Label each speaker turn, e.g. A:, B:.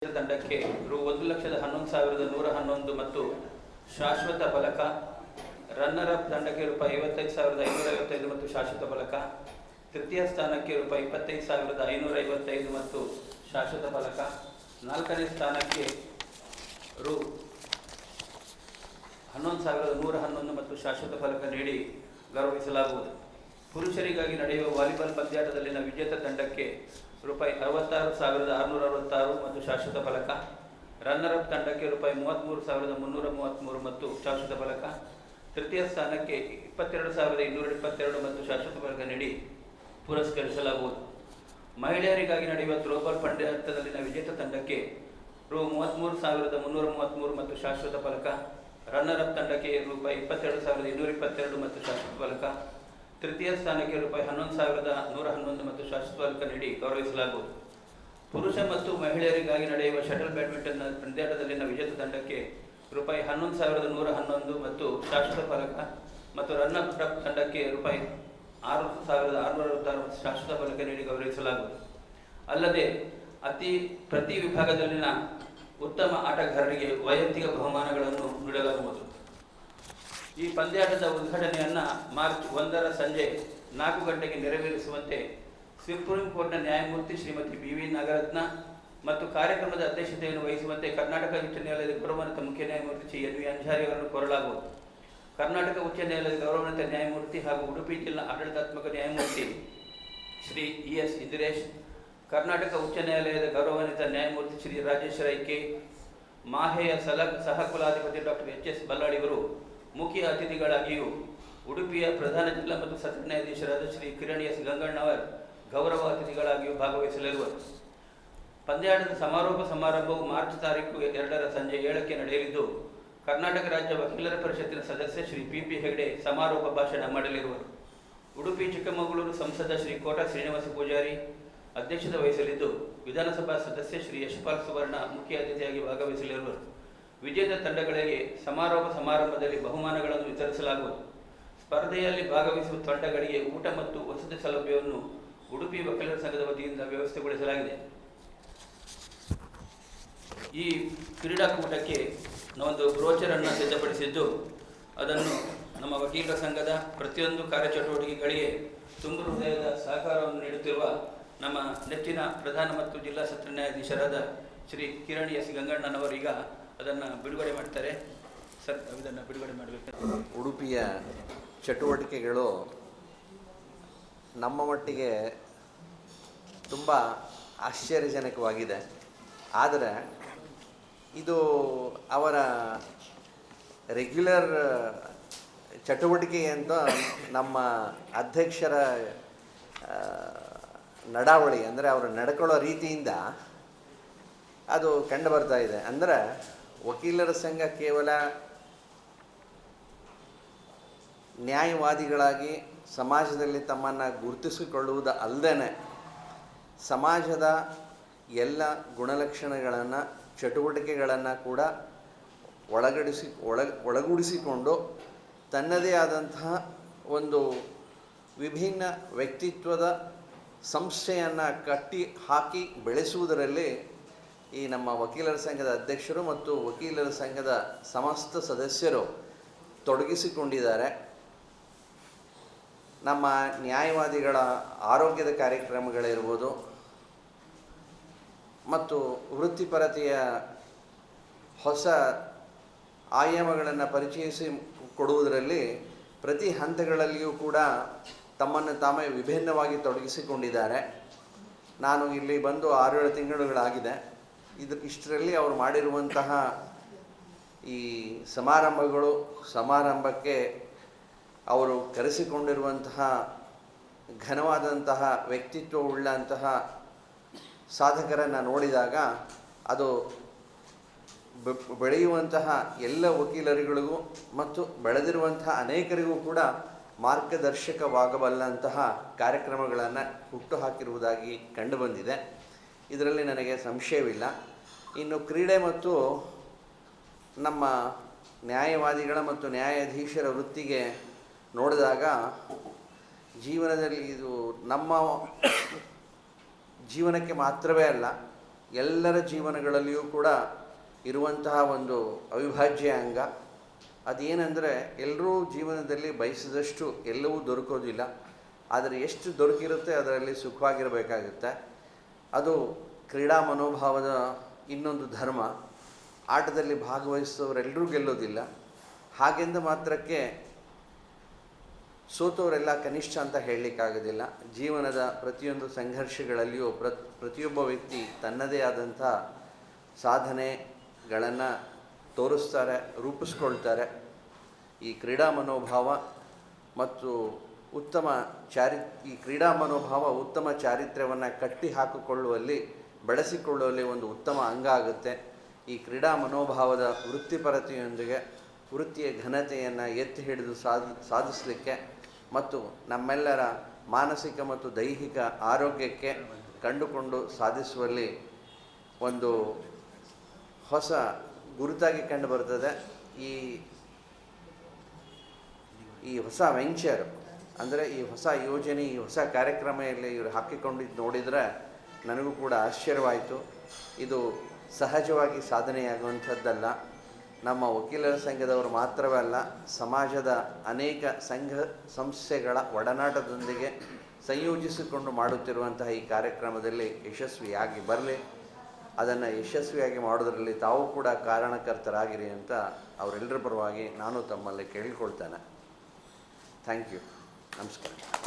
A: ತಂಡಕ್ಕೆ ರು 1,11,111 ಮತ್ತು ಶಾಶ್ವತ ಫಲಕ. ರನ್ನರ್ ಅಪ್ ತಂಡಕ್ಕೆ ರೂಪಾಯಿ 55,555 ಮತ್ತು ಶಾಶ್ವತ ಫಲಕ. ತೃತೀಯ ಸ್ಥಾನಕ್ಕೆ ರೂಪಾಯಿ 25,555 ಮತ್ತು ಶಾಶ್ವತ ಫಲಕ. ನಾಲ್ಕನೇ ಸ್ಥಾನಕ್ಕೆ ರು 11,111 ಮತ್ತು ಶಾಶ್ವತ ಫಲಕ ನೀಡಿ ಗೌರವಿಸಲಾಗುವುದು. ಪುರುಷರಿಗಾಗಿ ನಡೆಯುವ ವಾಲಿಬಾಲ್ ಪಂದ್ಯಾಟದಲ್ಲಿನ ವಿಜೇತ ತಂಡಕ್ಕೆ ರೂಪಾಯಿ 66,666 ಮತ್ತು ಶಾಶ್ವತ ಫಲಕ. ರನ್ನರ್ ಅಪ್ ತಂಡಕ್ಕೆ ರೂಪಾಯಿ 33,333 ಮತ್ತು ಶಾಶ್ವತ ಫಲಕ. ತೃತೀಯ ಸ್ಥಾನಕ್ಕೆ 22,222 ಮತ್ತು ಶಾಶ್ವತ ಫಲಕ ನೀಡಿ ಪುರಸ್ಕರಿಸಲಾಗುವುದು. ಮಹಿಳೆಯರಿಗಾಗಿ ನಡೆಯುವ ಥ್ರೋಬಾಲ್ ಪಂದ್ಯಾಟದಲ್ಲಿನ ವಿಜೇತ ತಂಡಕ್ಕೆ ರು 33,333 ಮತ್ತು ಶಾಶ್ವತ ಫಲಕ. ರನ್ನರ್ ಅಪ್ ತಂಡಕ್ಕೆ ರೂಪಾಯಿ 22,222 ಮತ್ತು ಶಾಶ್ವತ ಫಲಕ. ತೃತೀಯ ಸ್ಥಾನಕ್ಕೆ ರೂಪಾಯಿ 11,111 ಮತ್ತು ಶಾಶ್ವತ ಫಲಕ ನೀಡಿ ಗೌರವಿಸಲಾಗುವುದು. ಪುರುಷ ಮತ್ತು ಮಹಿಳೆಯರಿಗಾಗಿ ನಡೆಯುವ ಶಟಲ್ ಬ್ಯಾಡ್ಮಿಂಟನ್ ಪಂದ್ಯಾಟದಲ್ಲಿನ ವಿಜೇತ ತಂಡಕ್ಕೆ ರೂಪಾಯಿ 11,111 ಮತ್ತು ಶಾಶ್ವತ ಫಲಕ ಮತ್ತು ರನ್ನರ್ ಅಪ್ ತಂಡಕ್ಕೆ ರೂಪಾಯಿ 6,666 ಮತ್ತು ಶಾಶ್ವತ ಫಲಕ ನೀಡಿ ಗೌರವಿಸಲಾಗುವುದು. ಅಲ್ಲದೆ ಪ್ರತಿ ವಿಭಾಗದಲ್ಲಿನ ಉತ್ತಮ ಆಟಗಾರರಿಗೆ ವೈಯಕ್ತಿಕ ಬಹುಮಾನಗಳನ್ನು ನೀಡಲಾಗುವುದು. ಈ ಪಂದ್ಯಾಟದ ಉದ್ಘಾಟನೆಯನ್ನು ಮಾರ್ಚ್ 1ರ ಸಂಜೆ 4 ಗಂಟೆಗೆ ನೆರವೇರಿಸುವಂತೆ ಸುಪ್ರೀಂ ಕೋರ್ಟ್ನ ನ್ಯಾಯಮೂರ್ತಿ ಶ್ರೀಮತಿ BV ನಾಗರತ್ನ ಮತ್ತು ಕಾರ್ಯಕ್ರಮದ ಅಧ್ಯಕ್ಷತೆಯನ್ನು ವಹಿಸುವಂತೆ ಕರ್ನಾಟಕ ಉಚ್ಚ ನ್ಯಾಯಾಲಯದ ಗೌರವಾನ್ವಿತ ಮುಖ್ಯ ನ್ಯಾಯಮೂರ್ತಿ ಶ್ರೀ NV ಅಂಜಾರಿ ಅವರನ್ನು ಕೋರಲಾಗುವುದು. ಕರ್ನಾಟಕ ಉಚ್ಚ ನ್ಯಾಯಾಲಯದ ಗೌರವಾನ್ವಿತ ನ್ಯಾಯಮೂರ್ತಿ ಹಾಗೂ ಉಡುಪಿ ಜಿಲ್ಲಾ ಆಡಳಿತಾತ್ಮಕ ನ್ಯಾಯಮೂರ್ತಿ ಶ್ರೀ ES ಇಂದಿರೇಶ್, ಕರ್ನಾಟಕ ಉಚ್ಚ ನ್ಯಾಯಾಲಯದ ಗೌರವಾನ್ವಿತ ನ್ಯಾಯಮೂರ್ತಿ ಶ್ರೀ ರಾಜೇಶ್ ರೈಕೆ, ಮಾಹೆಯ ಸಹ ಕುಲಾಧಿಪತಿ ಡಾಕ್ಟರ್ HS ಬಲ್ಲಾಡಿಯವರು ಮುಖ್ಯ ಅತಿಥಿಗಳಾಗಿಯೂ ಉಡುಪಿಯ ಪ್ರಧಾನ ಜಿಲ್ಲಾ ಮತ್ತು ಸತ್ರ ನ್ಯಾಯಾಧೀಶರಾದ ಶ್ರೀ ಕಿರಣ್ S ಗಂಗಣ್ಣವರ್ ಗೌರವ ಅತಿಥಿಗಳಾಗಿಯೂ ಭಾಗವಹಿಸಲಿರುವರು. ಪಂದ್ಯಾಟದ ಸಮಾರೋಪ ಸಮಾರಂಭವು ಮಾರ್ಚ್ ತಾರೀಕು 2ರ ಸಂಜೆ 7ಕ್ಕೆ ನಡೆಯಲಿದ್ದು, ಕರ್ನಾಟಕ ರಾಜ್ಯ ವಕೀಲರ ಪರಿಷತ್ತಿನ ಸದಸ್ಯ ಶ್ರೀ PP ಹೆಗ್ಡೆ ಸಮಾರೋಪ ಭಾಷಣ ಮಾಡಲಿರುವರು. ಉಡುಪಿ ಚಿಕ್ಕಮಗಳೂರು ಸಂಸದ ಶ್ರೀ ಕೋಟ ಶ್ರೀನಿವಾಸ ಪೂಜಾರಿ ಅಧ್ಯಕ್ಷತೆ ವಹಿಸಲಿದ್ದು, ವಿಧಾನಸಭಾ ಸದಸ್ಯ ಶ್ರೀ ಯಶಪಾಲ್ ಸುವರ್ಣ ಮುಖ್ಯ ಅತಿಥಿಯಾಗಿ ಭಾಗವಹಿಸಲಿರುವರು. ವಿಜೇತ ತಂಡಗಳಿಗೆ ಸಮಾರೋಪ ಸಮಾರಂಭದಲ್ಲಿ ಬಹುಮಾನಗಳನ್ನು ವಿತರಿಸಲಾಗುವುದು. ಸ್ಪರ್ಧೆಯಲ್ಲಿ ಭಾಗವಹಿಸುವ ತಂಡಗಳಿಗೆ ಊಟ ಮತ್ತು ವಸತಿ ಸೌಲಭ್ಯವನ್ನು ಉಡುಪಿ ವಕೀಲರ ಸಂಘದ ವತಿಯಿಂದ ವ್ಯವಸ್ಥೆಗೊಳಿಸಲಾಗಿದೆ. ಈ ಕ್ರೀಡಾಕೂಟಕ್ಕೆ ನಾವೊಂದು ಬ್ರೋಚರ್ ಅನ್ನು ಸಿದ್ಧಪಡಿಸಿದ್ದು, ಅದನ್ನು ನಮ್ಮ ವಕೀಲರ ಸಂಘದ ಪ್ರತಿಯೊಂದು ಕಾರ್ಯಚಟುವಟಿಕೆಗಳಿಗೆ ತುಂಬು ಹೃದಯದ ಸಹಕಾರವನ್ನು ನೀಡುತ್ತಿರುವ ನಮ್ಮ ನೆಚ್ಚಿನ ಪ್ರಧಾನ ಮತ್ತು ಜಿಲ್ಲಾ ಸತ್ರ ನ್ಯಾಯಾಧೀಶರಾದ ಶ್ರೀ ಕಿರಣ್ S ಗಂಗಣ್ಣನವರು ಈಗ ಅದನ್ನು ಬಿಡುಗಡೆ ಮಾಡ್ತಾರೆ. ಸರ್, ಇದನ್ನು ಬಿಡುಗಡೆ ಮಾಡಬೇಕು.
B: ಉಡುಪಿಯ ಚಟುವಟಿಕೆಗಳು ನಮ್ಮ ಮಟ್ಟಿಗೆ ತುಂಬ ಆಶ್ಚರ್ಯಜನಕವಾಗಿದೆ. ಆದರೆ ಇದು ಅವರ ರೆಗ್ಯುಲರ್ ಚಟುವಟಿಕೆ ಅಂತ ನಮ್ಮ ಅಧ್ಯಕ್ಷರ ನಡಾವಳಿ, ಅಂದರೆ ಅವರು ನಡ್ಕೊಳ್ಳೋ ರೀತಿಯಿಂದ ಅದು ಕಂಡು ಬರ್ತಾ ಇದೆ. ಅಂದರೆ ವಕೀಲರ ಸಂಘ ಕೇವಲ ನ್ಯಾಯವಾದಿಗಳಾಗಿ ಸಮಾಜದಲ್ಲಿ ತಮ್ಮನ್ನು ಗುರುತಿಸಿಕೊಳ್ಳುವುದು ಅಲ್ಲದೇ ಸಮಾಜದ ಎಲ್ಲ ಗುಣಲಕ್ಷಣಗಳನ್ನು, ಚಟುವಟಿಕೆಗಳನ್ನು ಕೂಡ ಒಳಗೂಡಿಸಿಕೊಂಡು ತನ್ನದೇ ಆದಂತಹ ಒಂದು ವಿಭಿನ್ನ ವ್ಯಕ್ತಿತ್ವದ ಸಂಸ್ಥೆಯನ್ನು ಕಟ್ಟಿ ಹಾಕಿ ಬೆಳೆಸುವುದರಲ್ಲಿ ಈ ನಮ್ಮ ವಕೀಲರ ಸಂಘದ ಅಧ್ಯಕ್ಷರು ಮತ್ತು ವಕೀಲರ ಸಂಘದ ಸಮಸ್ತ ಸದಸ್ಯರು ತೊಡಗಿಸಿಕೊಂಡಿದ್ದಾರೆ. ನಮ್ಮ ನ್ಯಾಯವಾದಿಗಳ ಆರೋಗ್ಯದ ಕಾರ್ಯಕ್ರಮಗಳಿರ್ಬೋದು ಮತ್ತು ವೃತ್ತಿಪರತೆಯ ಹೊಸ ಆಯಾಮಗಳನ್ನು ಪರಿಚಯಿಸಿ ಕೊಡುವುದರಲ್ಲಿ ಪ್ರತಿ ಹಂತಗಳಲ್ಲಿಯೂ ಕೂಡ ತಮ್ಮನ್ನು ತಾವೇ ವಿಭಿನ್ನವಾಗಿ ತೊಡಗಿಸಿಕೊಂಡಿದ್ದಾರೆ. ನಾನು ಇಲ್ಲಿ ಬಂದು 6-7 ತಿಂಗಳುಗಳಾಗಿದೆ. ಇಷ್ಟರಲ್ಲಿ ಅವರು ಮಾಡಿರುವಂತಹ ಈ ಸಮಾರಂಭಕ್ಕೆ ಅವರು ಕರೆಸಿಕೊಂಡಿರುವಂತಹ ಘನವಾದಂತಹ ವ್ಯಕ್ತಿತ್ವವುಳ್ಳಂತಹ ಸಾಧಕರನ್ನು ನೋಡಿದಾಗ ಅದು ಬೆಳೆಯುವಂತಹ ಎಲ್ಲ ವಕೀಲರುಗಳಿಗೂ ಮತ್ತು ಬೆಳೆದಿರುವಂತಹ ಅನೇಕರಿಗೂ ಕೂಡ ಮಾರ್ಗದರ್ಶಕವಾಗಬಲ್ಲಂತಹ ಕಾರ್ಯಕ್ರಮಗಳನ್ನು ಹುಟ್ಟುಹಾಕಿರುವುದಾಗಿ ಕಂಡುಬಂದಿದೆ. ಇದರಲ್ಲಿ ನನಗೆ ಸಂಶಯವಿಲ್ಲ. ಇನ್ನು ಕ್ರೀಡೆ ಮತ್ತು ನಮ್ಮ ನ್ಯಾಯವಾದಿಗಳ ಮತ್ತು ನ್ಯಾಯಾಧೀಶರ ವೃತ್ತಿಗೆ ನೋಡಿದಾಗ ಜೀವನದಲ್ಲಿ ಇದು ನಮ್ಮ ಜೀವನಕ್ಕೆ ಮಾತ್ರವೇ ಅಲ್ಲ, ಎಲ್ಲರ ಜೀವನಗಳಲ್ಲಿಯೂ ಕೂಡ ಇರುವಂತಹ ಒಂದು ಅವಿಭಾಜ್ಯ ಅಂಗ. ಅದೇನೆಂದರೆ ಎಲ್ಲರೂ ಜೀವನದಲ್ಲಿ ಬಯಸಿದಷ್ಟು ಎಲ್ಲವೂ ದೊರಕೋದಿಲ್ಲ, ಆದರೆ ಎಷ್ಟು ದೊರಕಿರುತ್ತೆ ಅದರಲ್ಲಿ ಸುಖವಾಗಿರಬೇಕಾಗುತ್ತೆ. ಅದು ಕ್ರೀಡಾ ಮನೋಭಾವದ ಇನ್ನೊಂದು ಧರ್ಮ. ಆಟದಲ್ಲಿ ಭಾಗವಹಿಸಿದವರೆಲ್ಲರೂ ಗೆಲ್ಲೋದಿಲ್ಲ, ಹಾಗೆಂದ ಮಾತ್ರಕ್ಕೆ ಸೋತವರೆಲ್ಲ ಕನಿಷ್ಠ ಅಂತ ಹೇಳಲಿಕ್ಕಾಗೋದಿಲ್ಲ. ಜೀವನದ ಪ್ರತಿಯೊಂದು ಸಂಘರ್ಷಗಳಲ್ಲಿಯೂ ಪ್ರತಿಯೊಬ್ಬ ವ್ಯಕ್ತಿ ತನ್ನದೇ ಆದಂಥ ಸಾಧನೆಗಳನ್ನು ತೋರಿಸ್ತಾರೆ, ರೂಪಿಸ್ಕೊಳ್ತಾರೆ. ಈ ಕ್ರೀಡಾ ಮನೋಭಾವ ಮತ್ತು ಈ ಕ್ರೀಡಾ ಮನೋಭಾವ ಉತ್ತಮ ಚಾರಿತ್ರ್ಯವನ್ನು ಕಟ್ಟಿ ಹಾಕಿಕೊಳ್ಳುವಲ್ಲಿ, ಬೆಳೆಸಿಕೊಳ್ಳುವಲ್ಲಿ ಒಂದು ಉತ್ತಮ ಅಂಗ ಆಗುತ್ತೆ. ಈ ಕ್ರೀಡಾ ಮನೋಭಾವದ ವೃತ್ತಿಪರತೆಯೊಂದಿಗೆ ವೃತ್ತಿಯ ಘನತೆಯನ್ನು ಎತ್ತಿ ಹಿಡಿದು ಸಾಧಿಸಲಿಕ್ಕೆ ಮತ್ತು ನಮ್ಮೆಲ್ಲರ ಮಾನಸಿಕ ಮತ್ತು ದೈಹಿಕ ಆರೋಗ್ಯಕ್ಕೆ ಕಂಡುಕೊಂಡು ಸಾಧಿಸುವಲ್ಲಿ ಒಂದು ಹೊಸ ಗುರುತಾಗಿ ಕಂಡುಬರ್ತದೆ. ಈ ಹೊಸ ವೆಂಚರ್ ಅಂದರೆ ಈ ಹೊಸ ಯೋಜನೆ, ಈ ಹೊಸ ಕಾರ್ಯಕ್ರಮದಲ್ಲಿ ಇವರು ಹಾಕಿಕೊಂಡಿದ್ದು ನೋಡಿದರೆ ನನಗೂ ಕೂಡ ಆಶ್ಚರ್ಯವಾಯಿತು. ಇದು ಸಹಜವಾಗಿ ಸಾಧನೆಯಾಗುವಂಥದ್ದಲ್ಲ. ನಮ್ಮ ವಕೀಲರ ಸಂಘದವರು ಮಾತ್ರವೇ ಅಲ್ಲ, ಸಮಾಜದ ಅನೇಕ ಸಂಘ ಸಂಸ್ಥೆಗಳ ಒಡನಾಟದೊಂದಿಗೆ ಸಂಯೋಜಿಸಿಕೊಂಡು ಮಾಡುತ್ತಿರುವಂತಹ ಈ ಕಾರ್ಯಕ್ರಮದಲ್ಲಿ ಯಶಸ್ವಿಯಾಗಿ ಬರಲಿ. ಅದನ್ನು ಯಶಸ್ವಿಯಾಗಿ ಮಾಡೋದರಲ್ಲಿ ತಾವು ಕೂಡ ಕಾರಣಕರ್ತರಾಗಿರಿ ಅಂತ ಅವರೆಲ್ಲರ ಪರವಾಗಿ ನಾನು ತಮ್ಮಲ್ಲಿ ಕೇಳಿಕೊಳ್ತೇನೆ. Thank you. ನಮಸ್ಕಾರ.